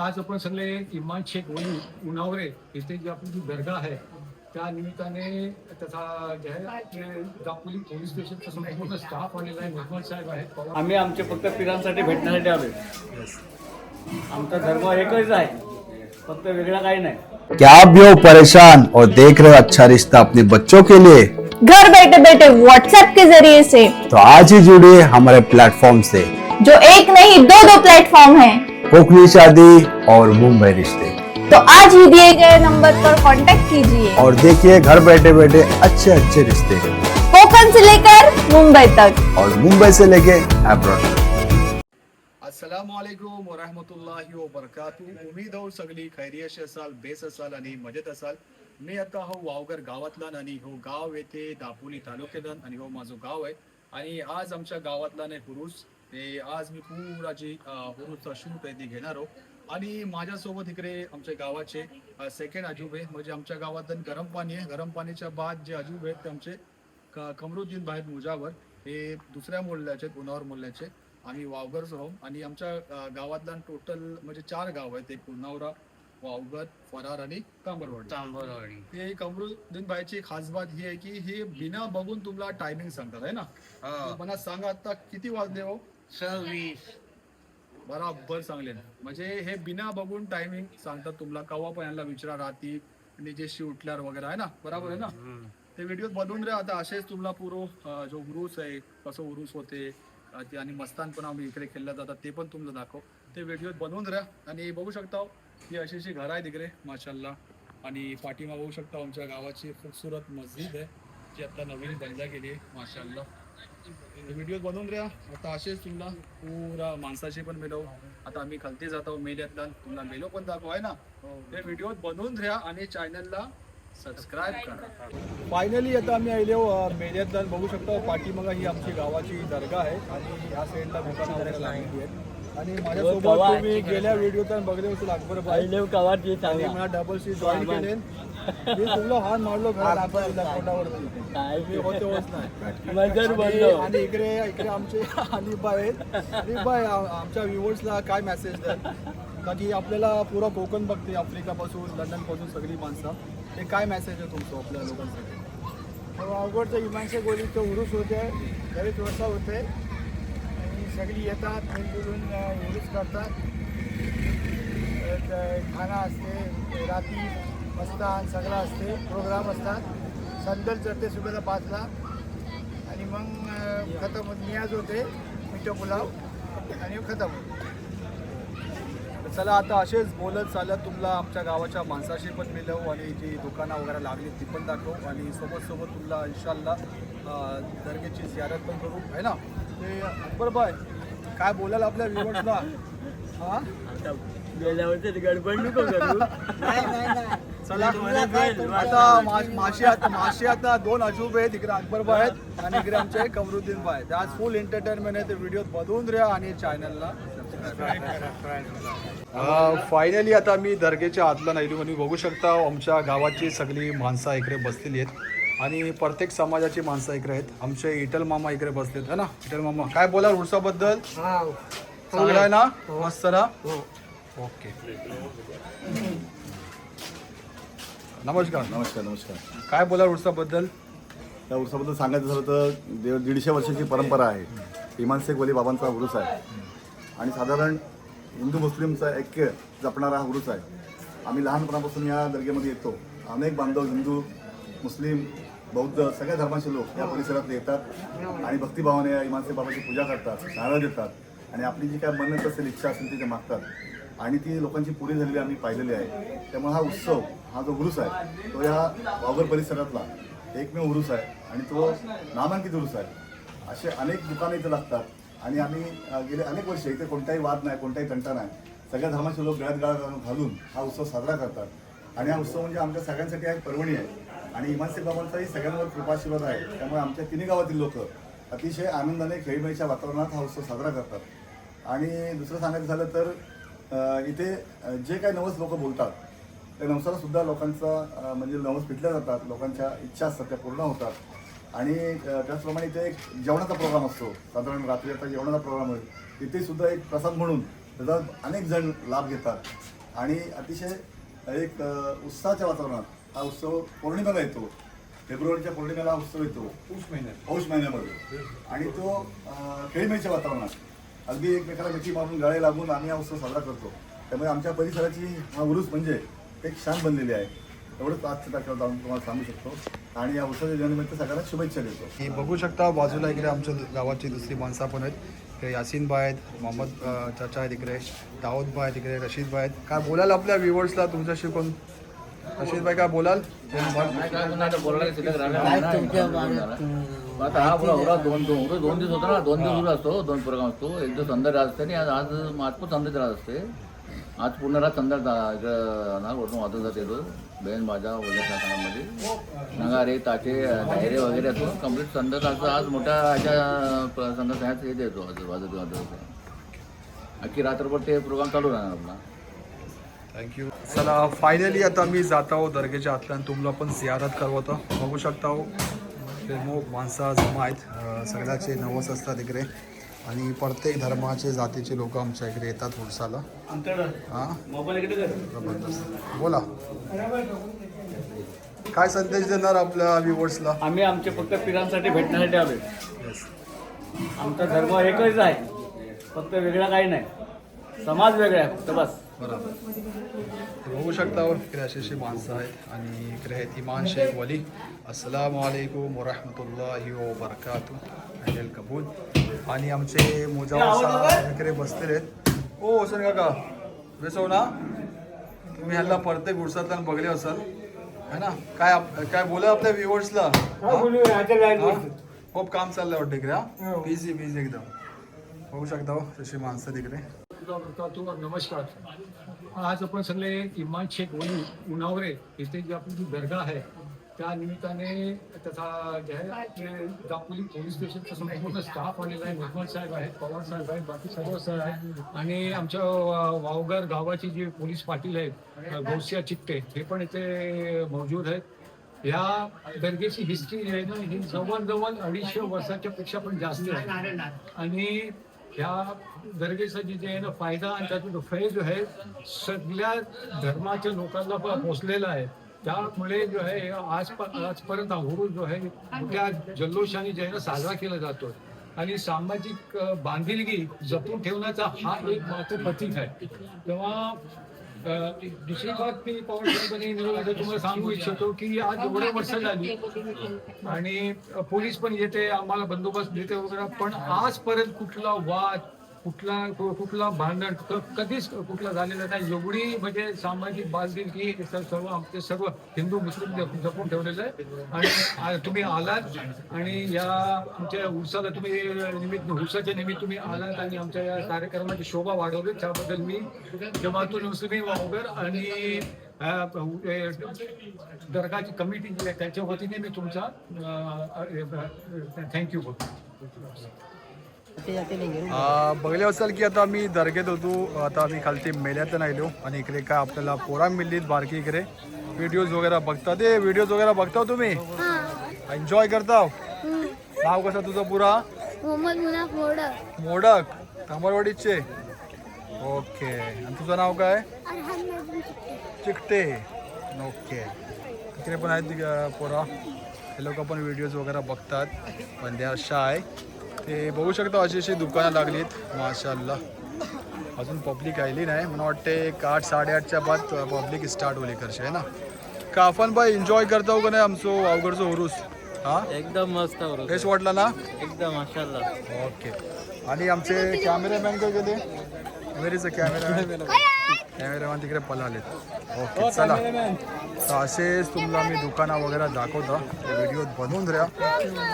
आज आपण सगळे इमान शेख वली उन्हावरे इथे जी आपली जी दर्गा आहे त्या निमित्ताने तथा जे आहे दापोली पोलीस स्टेशनचा संपूर्ण स्टाफ आलेला आहे. महमद साहेब आहेत. आम्ही आमचे फक्त पिरांसाठी भेटण्यासाठी आलोय. आमचा धर्म एकच आहे, फक्त वेगळा काही नाही. क्या आप भी हो परेशान और देख रहे हो अच्छा रिश्ता अपने बच्चों के लिए? घर बैठे बैठे व्हाट्सएप के जरिए से तो आज ही जुड़िए हमारे प्लेटफॉर्म से, जो एक नहीं दो प्लेटफॉर्म है, कोकनी शादी और मुंबई रिश्ते। तो आज ही दिए गए नंबर पर कांटेक्ट कीजिए और देखिए घर बैठे बैठे अच्छे अच्छे रिश्ते, कोकण से लेकर मुंबई तक और मुंबई से लेके अब्रॉड। अस्सलामुअलैकुम वरहमतुल्लाहि वबरकातुहू. उम्मीद हो सगळी खैरियत असाल, बेस असाल आणि मजेत असाल. मी आता हो वावगर गावातला आणि हो गाव येथे दापोली तालुक्यात आणि हो माझं गाव आहे. आणि आज आमच्या गावातला नाही हुरूस ते आज मी पुरा जी हुरूसचा शूट आहे ती घेणार आहो. आणि माझ्यासोबत इकडे आमच्या गावाचे सेकंड अजूबे म्हणजे आमच्या गावात गरम पाणी आहे. गरम पाणीच्या बाद जे अजूबे आहेत ते आमचे कमरुद्दीन बाहेर मुजावर हे दुसऱ्या मोहल्ल्याचे उन्हावर मोहल्ल्याचे. आम्ही वावगरच आहोत आणि आमच्या गावातला टोटल म्हणजे 4 गाव आहेत. एक उन्हावरा, वावगर, फरार आणि तांबरवाडी. ते कमरुद्दीन भाईची खास बात ही आहे की हे बिना बघून तुम्हाला टायमिंग सांगतात आहे ना. मला सांगा आता किती वाजले हो? 26. बराबर सांगले ना. म्हणजे हे बिना बघून टायमिंग सांगतात तुम्हाला. कवा पण यांना विचारा राहती आणि जे उठल्यावर वगैरे आहे ना. बरोबर आहे ना. ते व्हिडिओ बनवून द्या. आता असेच तुम्हाला पुरो जो उरूस आहे कसं उरूस होते ते आणि मस्तान पण आम्ही इकडे खेळल्या जातात ते पण तुम्हाला दाखव. ते व्हिडिओ बनवून द्या. आणि बघू शकता ही अशी घरं आहेत इकडे माशाल्लाह. आणि पाठीमा बघू शकता आमच्या गावाची खूपसूरत मस्जिद आहे जी आता नवीन बांधल्या गेली आहे माशाल्लाह. व्हिडिओ बनवून द्या. आता असेच तुम्हाला पुरा माणसाशी पण मिळव. आता आम्ही खालती जातो मेल्यातला तुम्हाला मेलो पण दाखव आहे ना. ते व्हिडिओ बनवून द्या आणि चॅनलला सबस्क्राईब करा. फायनली आता आम्ही आलो मेल्यातला. बघू शकता पाठीमागा ही आमची गावाची दर्गा आहे आणि ह्या साईडला दुकानं वगैरे लागलेली आहेत. आणि माझ्यासोबत तुम्ही गेल्या व्हिडिओत बघले असेल अकबर भाई मला डबल सी जॉईन केले. मी तुला हात मारलो पोटावरती होतेच नाही. आणि इकडे आमचे अनिबाई आहेत. अनिबाई आमच्या व्ह्युअर्सला काय मेसेज द्याल का की आपल्याला पुरा कोकण बघते आफ्रिकापासून लंडनपासून सगळी माणसं. ते काय मेसेज आहे तुमचं आपल्या लोकांसाठी? अवघडचं इमानशे गोलीचं उरूस होते, बरेच वर्ष होते आणि सगळी येतात मिळून उरूस करतात. खाना असते, रात्री मस्तान सगळं असते, प्रोग्राम असतात. संदल चढते सुबेला 5ला आणि मग खतम नियाज होते, मिठं पुलाव आणि खतम होते. चला आता असेच बोलत चालत तुम्हाला आमच्या गावाच्या माणसाशी पण मिळव आणि जी दुकानं वगैरे लागली ती पण दाखव. आणि सोबत तुम्हाला इन्शाल्लाह दर्गेची जियारत पण करू आहे ना. ते अकबर भाई काय बोलाल आपल्या व्ह्युअर्सला? हां गडबड नको करू. चला आता माशी आता 2 अजूबे आहेत. इकडे अकबर भाई आहेत आणि इकडे आमचे कमरुद्दीन भाई. आज फुल एंटरटेनमेंट आहे. ते व्हिडिओ बघून द्या आणि चॅनलला फायनली आता मी दर्गेच्या आतला नाही तुम्ही बघू शकता आमच्या गावाची सगळी माणसं इकडे बसलेली आहेत आणि प्रत्येक समाजाची माणसं इकडे आहेत. आमचे इटल मामा इकडे बसलेत है ना. इटल मामा काय बोला उर्साबद्दल? चांगला आहे ना? मस्त ना. ओके नमस्कार. नमस्कार. काय बोला उर्साबद्दल? त्या उर्साबद्दल सांगायचं झालं तर 150 वर्षाची परंपरा आहे. इमान शेख वली बाबांचा उरूस आहे आणि साधारण हिंदू मुस्लिमचा ऐक्य जपणारा हा उरूस आहे. आम्ही लहानपणापासून या दर्गेमध्ये येतो. अनेक बांधव हिंदू, मुस्लिम, बौद्ध सगळ्या धर्माचे लोक या परिसरातले येतात आणि भक्तिभावाने या इमान शेख बाबाची पूजा करतात, नारळ देतात आणि आपली जी काय मन्नत असेल, इच्छा असेल ती ते मागतात आणि ती लोकांची पुरी झालेली आम्ही पाहिलेली आहे. त्यामुळे हा उत्सव, हा जो उरूस आहे तो या वावगर परिसरातला एकमेव उरूस आहे आणि तो नामांकित उरूस आहे. असे अनेक दुकानं इथे लागतात आणि आम्ही गेले अनेक वर्ष इथे कोणताही वाद नाही, कोणताही तंटा नाही. सगळ्या धर्माचे लोक गळ्यात गळा घालून हा उत्सव साजरा करतात आणि हा उत्सव म्हणजे आमच्या सगळ्यांसाठी एक पर्वणी आहे आणि इमान शेख बाबांचाही सगळ्यांवर कृपाशीर्वाद आहे. त्यामुळे आमच्या तिन्ही गावातील लोक अतिशय आनंदाने खेळीमेळीच्या वातावरणात हा उत्सव साजरा करतात. आणि दुसरं सांगायचं झालं तर इथे जे काही नवस लोक बोलतात त्या नवसालासुद्धा लोकांचा म्हणजे नवस पिटल्या जातात. लोकांच्या इच्छा असतात त्या पूर्ण होतात. आणि त्याचप्रमाणे इथे एक जेवणाचा प्रोग्राम असतो. साधारण रात्री आता जेवणाचा प्रोग्राम होईल. तिथे सुद्धा एक प्रसाद म्हणून त्याचा अनेक जण लाभ घेतात आणि अतिशय एक उत्साहाच्या वातावरणात हा उत्सव पौर्णिमेला येतो. फेब्रुवारीच्या पौर्णिमेला हा उत्सव येतो पौष महिन्यामध्ये आणि तो खेळीमेळीच्या वातावरणात अगदी एकमेकाला मिठी मारून गाळे लागून आम्ही हा उत्सव साजरा करतो. त्यामुळे आमच्या परिसराची हा उरूस म्हणजे एक शान बनलेली आहे. एवढंच आजच्या तारखेला जाऊन तुम्हाला सांगू शकतो आणि या उत्सवाच्या दिनानिमित्त सगळ्यांना शुभेच्छा देतो. हे बघू शकता बाजूला इकडे आमच्या गावाची दुसरी माणसं पण आहेत. इकडे यासीन भाई आहेत, मोहम्मद चाचा आहेत, इकडे दाऊद भाई आहेत, इकडे रशीद भाई आहेत. काय बोलाल आपल्या व्ह्युअर्सला तुमच्याशी कोण? रशीद भाई काय बोलाल? आता हा पुरा दोन दिवस होता ना, 2 दिवस असतो, 2 प्रोग्राम असतो. एक दिवस संध्याकाळी असते आणि आज पण संध्याकाळी असते. आज पूर्ण रात संध्याकाळ वरून वाजून जात येतो. बेन बाजा वगैरे संघामध्ये नगारे ताचे डायरे वगैरे असतो. कम्प्लीट संध्याकाळचं आज मोठ्या ह्याच्या संध्याकाळात हे देतो वाजत अख्खी रात्रभर ते प्रोग्राम चालू राहणार आपला. थँक्यू. चला फायनली आता मी जात आहो दर्गेच्या आतल्या आणि तुम्हाला पण जियारत करवतो. बघू शकता हो मोग माणसं जमा आहेत. सगळ्याचे नवस असतात इकडे आणि प्रत्येक धर्माचे जातीचे लोक आमच्या इकडे येतात उरसाला. हां जबरदस्त. बोला काय संदेश देणार आपल्या व्ह्युअर्सला? आम्ही आमचे फक्त पिरांसाठी भेटण्यासाठी आलो. आमचा धर्म एकच आहे, फक्त वेगळा काही नाही. समाज वेगळा आहे फक्त बस. बरोबर. बघू शकता इकडे अशी माणसं आहेत आणि इकडे आहेत इमान शेख वली. अस्सलामु अलैकुम वरहमतुल्लाहि वबरकातुह अल कबूल. आणि आमचे मुजावर इकडे बसलेले आहेत. ओ हुसेन काका बेसो ना, तुम्ही ह्याला प्रत्येक उरसातला बघले असाल है ना? काय बोला आपल्या व्ह्युअर्सला? खूप काम चाललंय वाटतं इकडे. हा बिझी एकदम. बघू शकता तशी माणसं तिकडे. नमस्कार. आज आपण सगळे इमान शेख वली उन्हावरे इथे जी आपली जी दर्गा आहे त्या निमित्ताने तथा जे आहे ते दापोली पोलीस स्टेशनचा संपूर्ण स्टाफ आलेला आहे. निर्मल साहेब आहेत, पवार साहेब आहेत, बाकी सर्व सर आहेत आणि आमच्या वावगर गावाची जी पोलीस पाटील आहेत गौसिया चित्ते हे पण इथे मौजूद आहेत. ह्या दर्गेची हिस्ट्री जी आहे ना ही जवळजवळ 250 वर्षाच्या पेक्षा पण जास्त आहे आणि ह्या दर्गेचा जे आहे ना फायदा आणि त्यातून फैज जो आहे सगळ्या धर्माच्या लोकांना पोचलेला आहे. त्यामुळे जो आहे आजपर्यंत हा उरूस जो आहे मोठ्या जल्लोषाने जे आहे ना साजरा केला जातो आणि सामाजिक बांधिलकी जपून ठेवण्याचा हा एक महत्त्वाचं प्रतीक आहे. तेव्हा दुसरी बात मी पवार साहेबांनी तुम्हाला सांगू इच्छितो की आज एवढे वर्ष झाली आणि पोलीस पण येते आम्हाला बंदोबस्त देते वगैरे, पण आजपर्यंत कुठला वाद कुठला भांडण कधीच कुठला झालेला नाही. एवढी म्हणजे सामाजिक बांधिलकी सर्व आमचे सर्व हिंदू मुस्लिम जपून ठेवलेलं आहे. आणि तुम्ही आलात आणि या आमच्या उर्साला तुम्ही उर्साच्या निमित्त तुम्ही आलात आणि आमच्या या कार्यक्रमाची शोभा वाढवली त्याबद्दल मी जमातुल मुस्लिमीन वावगर आणि दर्गाची कमिटी जी आहे त्याच्या वतीने मी तुमचा थँक्यू बोलतो. बघले असाल की आता मी दर्गेत होतो. आता आम्ही खालती मेल्यात आलो आणि इकडे काय आपल्याला पोरा मिळलीत बारकी. इकडे व्हिडिओज वगैरे बघता ते व्हिडिओज वगैरे बघता तुम्ही एन्जॉय करता. नाव कसं तुझं पुरा? मोडक तांबरवाडीचे. ओके. आणि तुझं नाव काय? चिकटे. ओके. इकडे पण आहेत पोरा. हे लोक पण व्हिडिओज वगैरे बघतात पण ते अशा आहे ते बघू शकता. अशी दुकानं लागलीत माशाल्लाह. अजून पब्लिक आली नाही. मला वाटते 8-8:30च्या बाद पब्लिक स्टार्ट होईल करशे आहे ना. का आपण बाई एन्जॉय करता का नाही आमचं वावगडचं उरूस? हा एकदम मस्त बेस्ट वाटला ना एकदम माशाल्लाह. ओके. आणि आमचे कॅमेरामॅन काय गेले? कॅमेरेचं कॅमेरामॅन तिकडे पळालेत. ओके चला. तर असेच तुम्हाला मी दुकानं वगैरे दाखवतो. ते व्हिडिओ बनवून राहा.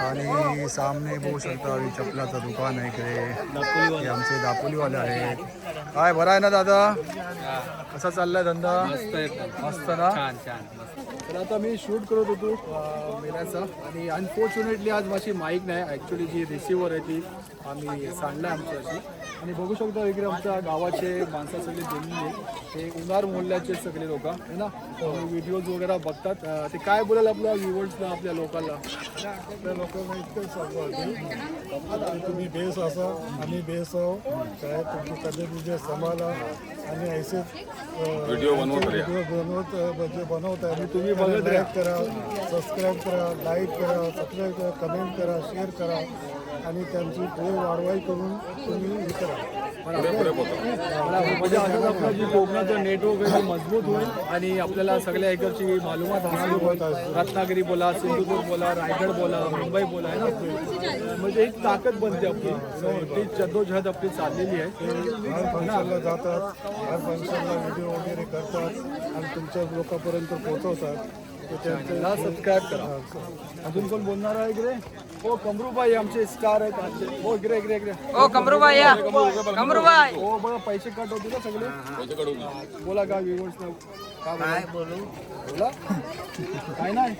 आणि सामने बघू शकता चपलाचं दुकान आहे इकडे. हे आमचे दापोलीवाले आहेत. काय बरं आहे ना दादा? कसा चाललाय धंदा? मस्त ना. तर आता मी शूट करत होतो मेल्याचा आणि अनफॉर्च्युनेटली आज माझी माईक नाही. ॲक्च्युली जी रिसिव्हर आहे ती आम्ही सांडला आमच्याशी. आणि बघू शकता इकडे आमच्या गावाचे माणसं सगळे जमली आहेत हे उन्हार मोहल्ल्याचे सगळे लोक आहे ना व्हिडिओज वगैरे बघतात. ते काय बोलाल आपल्या व्ह्युअर्सला आपल्या लोकांना? आपल्या लोकांना इतकं सांगू तुम्ही बेस असा आम्ही बेस आहो काय तुमची तब्येत म्हणजे सांभाळा आणि असेच व्हिडिओ बनवत आहे तुम्ही बघत लाईक करा, सबस्क्राईब करा, लाईक करा, सबस्क्राईब करा, कमेंट करा, शेअर करा आणि त्यांची पुढे वाढवाई करून तुम्ही हे करा. म्हणजे असंच आपलं जे कोकणाचं नेटवर्क आहे ते मजबूत होईल आणि आपल्याला सगळ्या इकडची मालूमात होणार. रत्नागिरी बोला, सिंधुदुर्ग बोला, रायगड बोला, मुंबई बोला आहे ना, म्हणजे एक ताकद बनते आपली. ती जद्दोजहद आपली चाललेली आहे. हर फंक्शनला जातात, हर फंक्शनला व्हिडिओ वगैरे करतात आणि तुमच्या लोकांपर्यंत पोहोचवतात. तर चॅनलला सबस्क्राईब करा. अजून कोण बोलणार आहे इकडे? हो कमरूबाई आमचे स्टार आहेत आजचे. हो इकडे इकडे इकडे. ओ कमरूबाई या कमरूबाई. हो बघा पैसे कट होते ना सगळे. बोला का व्ह्युअर्स काय बोलू? बोला काय नाही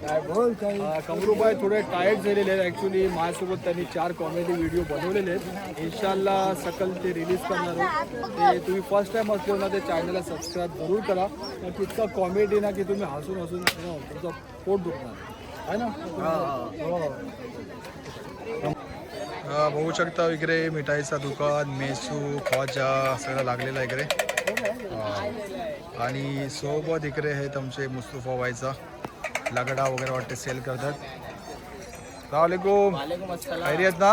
काय बोल काय. कमरूबाई थोडे टायर्ड झालेले आहेत ॲक्च्युली. माझ्यासोबत त्यांनी 4 कॉमेडी व्हिडिओ बनवलेले आहेत. इन्शाल्लाह सकल ते रिलीज करणार आहोत. ते तुम्ही फर्स्ट टाइम असलो ना ते चॅनलला सबस्क्राईब जरूर करा. कारण इतका कॉमेडी ना की तुम्ही हसून हसून तुमचं पोट दुखणार आहे ना. बघू शकता इकडे मिठाईचा दुकान, मेसू, ख्वाजा सगळं लागलेलं आहे इकडे. आणि सोबत इकडे आहेत आमचे मुस्तफा भाईचा लगडा वगैरे वाटते सेल करतात. सलामकुम खैरियत ना.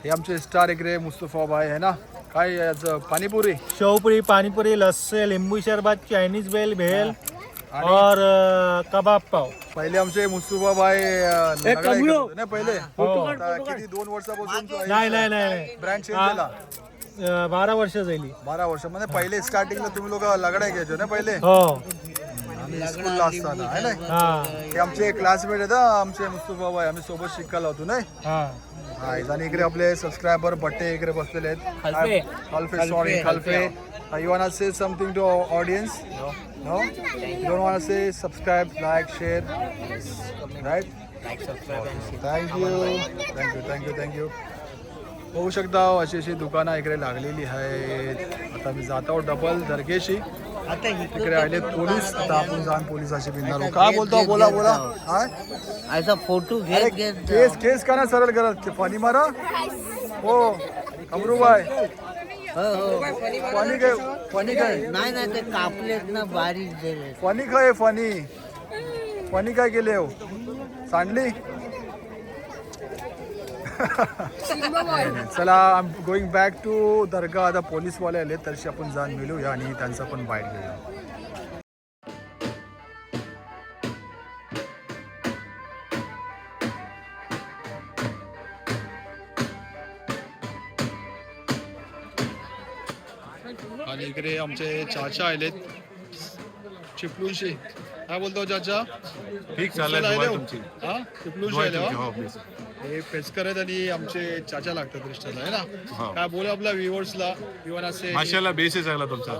हे आमचे स्टार इकडे मुस्तफा भाई आहे ना. काय याचं पाणीपुरी, शेवपुरी, पानीपुरी, लस्सी, लिंबू शरबत, चायनीज बेल, भेल और कबाब पाव. पहिले आमचे मुस्तफा भाई लगडा विकत होते ना पहिले. आता किती 2 वर्षापासून नाही ब्रँड चेंज केला. 12 वर्ष झाली. 12 वर्ष म्हणजे पहिले स्टार्टिंगला तुम्ही लोक लगडा घ्यायचो ना पहिले. हो आम्ही स्कूलला असताना आहे ना. हा हे आमचे क्लासमेट आहेत हा, आमचे मुस्तफा भाई. आम्ही सोबत शिकायला होतो नाही. हा. आणि इकडे आपले सबस्क्रायबर बट्टे इकडे बसलेले आहेत. खलफे sorry खलफे. You wanna say something to our audience? No? You don't wanna say subscribe, like, share, right? Like, subscribe and share. Thank you. होऊ शकता अशी अशी दुकानं इकडे लागलेली आहेत. आता मी जात आहोत डबल दर्गेशी. इकडे आले पोलीस. आता आपण जाऊन पोलिसाशी भिंणार. काय बोलतो? बोला. हा ऐसा फोटो केस का ना सरळ करत पाणी मारा. हो अमरूबाई फनी काय नाही ते कापलेत ना बारीक झाले. फनी काय फनी काय केले हो सांडली. चला I am going back to dargah. आता पोलीसवाले आले तशी आपण जाऊन मिळूया आणि त्यांचा पण बाईट घेऊया. आणि इकडे आमचे चाचा आलेत चिपळूणशी. काय बोलतो चाचा? ठीक चाललंय तुमची. हा चिपळूणशी आले. हे पेचकर आहेत आणि आमचे चाचा लागतात रिश्त्याला आहे ना. काय बोल आपल्या व्ह्युअर्सला. असे माशाला बेसेस आहे तुमचा.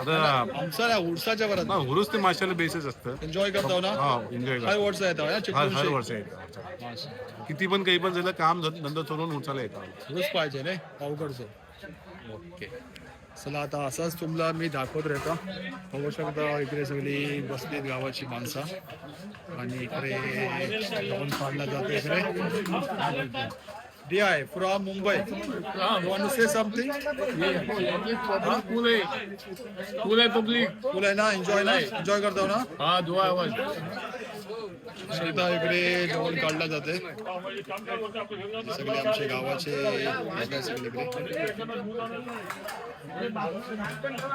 आता आमचा ना उरसाच्या वरात हुरुस ते माशाला बेसेस असतं. एन्जॉय करतो ना. एन्जॉय काय वर्ष येतात हर वर्ष येतात. किती पण काही पण झालं काम धंदा सोडून उरसाला येतात. हुरुस पाहिजे नाही अवघडचं. ओके चला आता असाच तुम्हाला मी दाखवत राहता. बघू शकता इकडे सगळी बसलीत गावाची माणसं आणि इकडे जाऊन काढला जातो. इकडे DI from Mumbai. You want to say something? Cool आहे पब्लिक. तुला आहे ना एन्जॉय करतो ना. हा दुआ आवाज. सगळं इकडे जेवण काढला जाते. सगळे आमचे गावाचे सगळे इकडे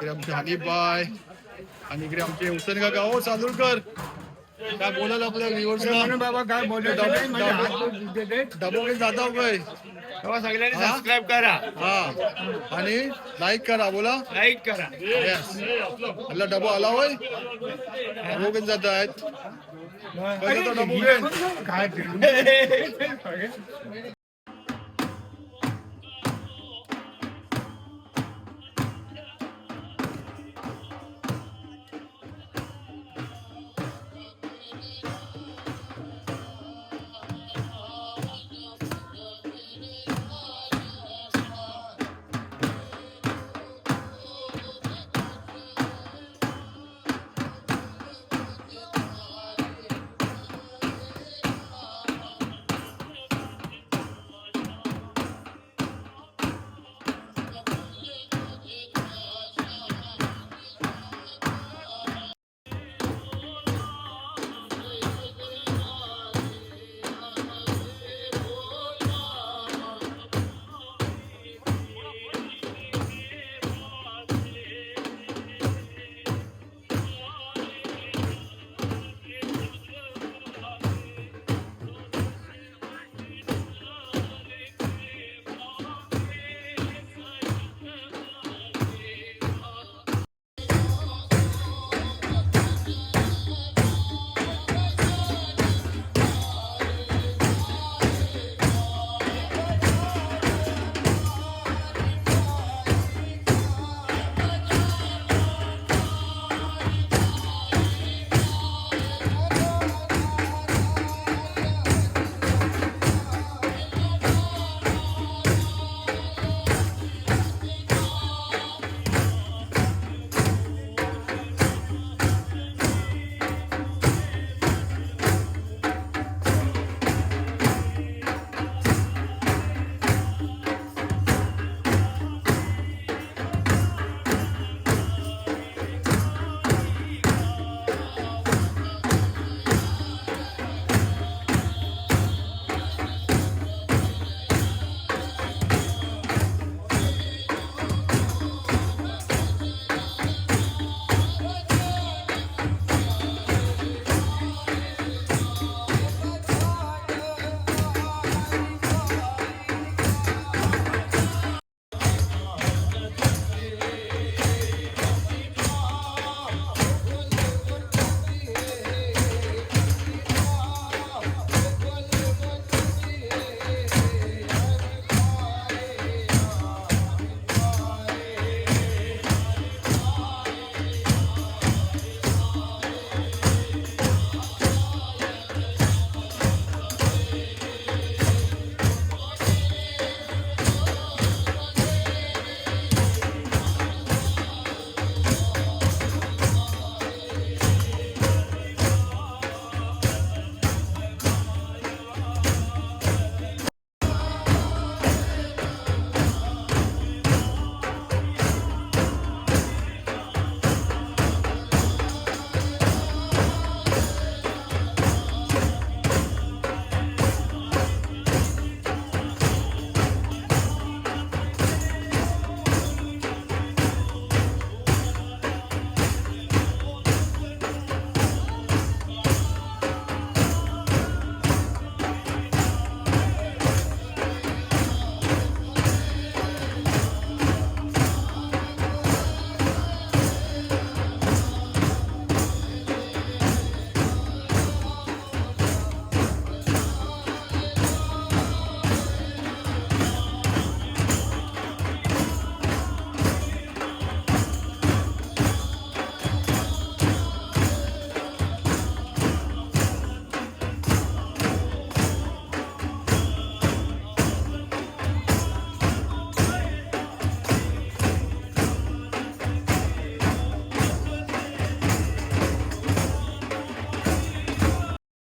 आमचे हनीबाय आणि इकडे आमचे हुसेन काका. हो चांदूरकर काय बोलाल आपल्या व्ह्युअर्सला? बाबा काय डबो जाता हो काय सगळ्यांनी सबस्क्राईब करा. हा आणि लाईक करा. बोला लाईक करा. आपला डबो आला होय. डबो घेऊन जात आहेत. डबो घेऊन काय